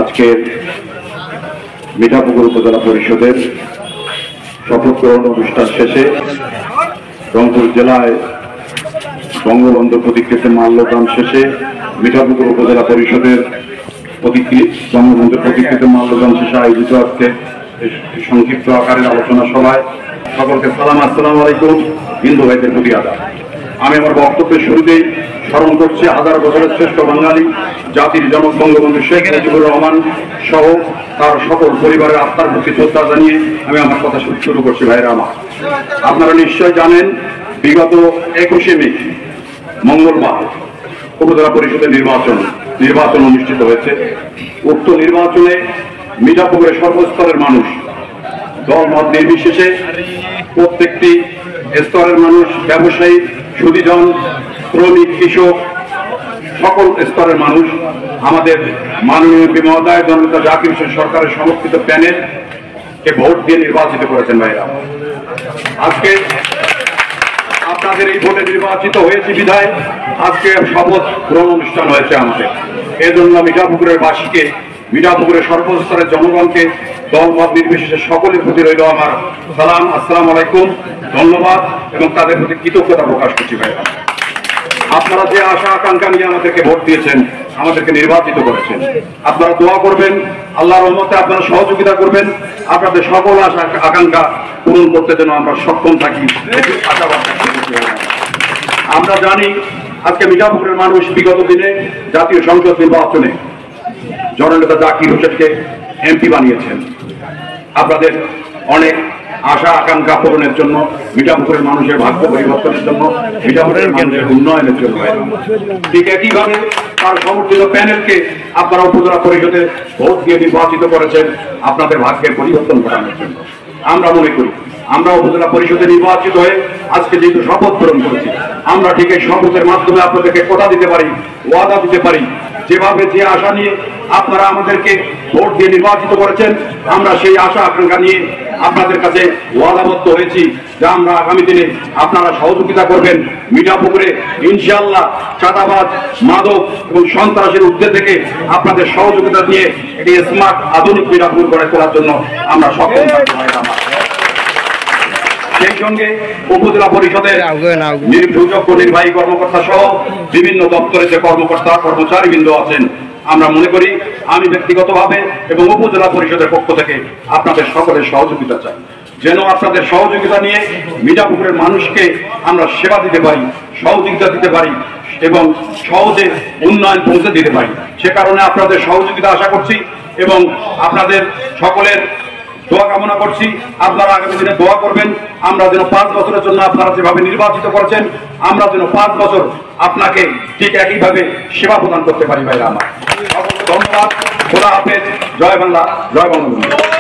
আজকের মিঠাপুকুর উপজেলা পরিষদের শপথ গ্রহণ অনুষ্ঠান শেষে রংপুর জেলায় বঙ্গবন্ধু প্রতিকৃতিতে মাল্যদান শেষে মিঠাপুকুর উপজেলা পরিষদের বঙ্গবন্ধু প্রতিকৃতিতে মাল্যদান শেষে আয়োজিত আজকে সংক্ষিপ্ত আকারের আলোচনা সভায় সকলকে সালাম, আসসালামু আলাইকুম। হিন্দু ভাইদের প্রতি আদাব। আমি আমার বক্তব্যের শুরুতেই স্মরণ করছি হাজার বছরের শ্রেষ্ঠ বাঙালি জাতির জনক বঙ্গবন্ধু শেখ মুজিবুর রহমান সহ তার সকল পরিবারের আত্মার প্রতি শ্রদ্ধা জানিয়ে আমি আমার কথা শুরু করছি। ভাইরা আমার, আপনারা নিশ্চয় জানেন বিগত 21শে মে মঙ্গলবার উপজেলা পরিষদের নির্বাচন অনুষ্ঠিত হয়েছে। উক্ত নির্বাচনে মিঠাপুকুরের সর্বস্তরের মানুষ দল মত নির্বিশেষে প্রত্যেকটি স্তরের মানুষ, ব্যবসায়ী, সুদীজন, শ্রমিক, কৃষক, সকল স্তরের মানুষ আমাদের মাননীয় এমপি মহোদয় জননেতা জাকির হোসেন সরকারের সমর্থিত প্যানেলকে ভোট দিয়ে নির্বাচিত করেছেন। ভাইরা, আজকে আপনাদের এই ভোটে নির্বাচিত হয়েছে বিধায় আজকে শপথ গ্রহণ অনুষ্ঠান হয়েছে আমাদের। এজন্য মিঠাপুকুরের বাসীকে, মিঠাপুকুরের সর্বস্তরের জনগণকে দল মত নির্বিশেষে সকলের প্রতি রইল আমার সালাম, আসসালামু আলাইকুম, ধন্যবাদ এবং তাদের প্রতি কৃতজ্ঞতা প্রকাশ করছি। ভাই, আপনারা যে আশা আকাঙ্ক্ষা নিয়ে আমাদেরকে ভোট দিয়েছেন, আমাদেরকে নির্বাচিত করেছেন, আপনারা দোয়া করবেন, আল্লাহর রহমতে আপনারা সহযোগিতা করবেন, আপনাদের সকল আশা আকাঙ্ক্ষা পূরণ করতে যেন আমরা সক্ষম থাকি, আশাবাদ। আমরা জানি আজকে মিঠাপুকুরের মানুষ বিগত দিনে জাতীয় সংসদ নির্বাচনে জননেতা জাকির হোসেনকে এমপি বানিয়েছেন। আপনাদের অনেক আশা আকাঙ্ক্ষা পূরণের জন্য, মিঠাপুকুরের মানুষের ভাগ্য পরিবর্তনের জন্য, মিঠাপুকুরের মানুষের উন্নয়নের জন্য। ঠিক একইভাবে তার সমর্থিত প্যানেলকে আপনারা উপজেলা পরিষদে ভোট দিয়ে নির্বাচিত করেছেন আপনাদের ভাগ্যের পরিবর্তন ঘটানোর জন্য। আমরা মনে করি আমরা উপজেলা পরিষদে নির্বাচিত হয়ে আজকে যেহেতু শপথ গ্রহণ করেছি, আমরা ঠিক এই শপথের মাধ্যমে আপনাদেরকে কথা দিতে পারি, ওয়াদা দিতে পারি, যেভাবে যে আশা নিয়ে আপনারা আমাদেরকে ভোট দিয়ে নির্বাচিত করেছেন, আমরা সেই আশা আকাঙ্ক্ষা নিয়ে আপনাদের কাছে ওয়াদাবদ্ধ হয়েছি যে আমরা আগামী দিনে আপনারা সহযোগিতা করবেন। মিঠাপুকুরে ইনশাআল্লাহ চাঁদাবাজ, মাদক এবং সন্ত্রাসের ঊর্ধ্বে থেকে আপনাদের সহযোগিতা নিয়ে একটি স্মার্ট আধুনিক মিঠাপুকুর গড়ে তোলার জন্য আমরা সক্ষম থাকবো। সেই সঙ্গে উপজেলা পরিষদের সুযোগ্য নির্বাহী কর্মকর্তা সহ বিভিন্ন দপ্তরের যে কর্মকর্তা কর্মচারীবৃন্দ আছেন, আমরা মনে করি, আমি ব্যক্তিগতভাবে এবং উপজেলা পরিষদের পক্ষ থেকে আপনাদের সকলের সহযোগিতা চাই, যেন আপনাদের সহযোগিতা নিয়ে মিঠাপুকুরের মানুষকে আমরা সেবা দিতে পারি, সহযোগিতা দিতে পারি এবং সহজে উন্নয়ন পৌঁছে দিতে পারি। সে কারণে আপনাদের সহযোগিতা আশা করছি এবং আপনাদের সকলের দোয়া কামনা করছি। আপনারা আগামী দিনে দোয়া করবেন, আমরা যেন 5 বছরের জন্য আপনারা যেভাবে নির্বাচিত করেছেন, আমরা যেন 5 বছর আপনাকে ঠিক একইভাবে সেবা প্রদান করতে পারি। ভাইরা আমার, সকলকে ধন্যবাদ। খোদা হাফেজ। জয় বাংলা, জয় বঙ্গবন্ধু।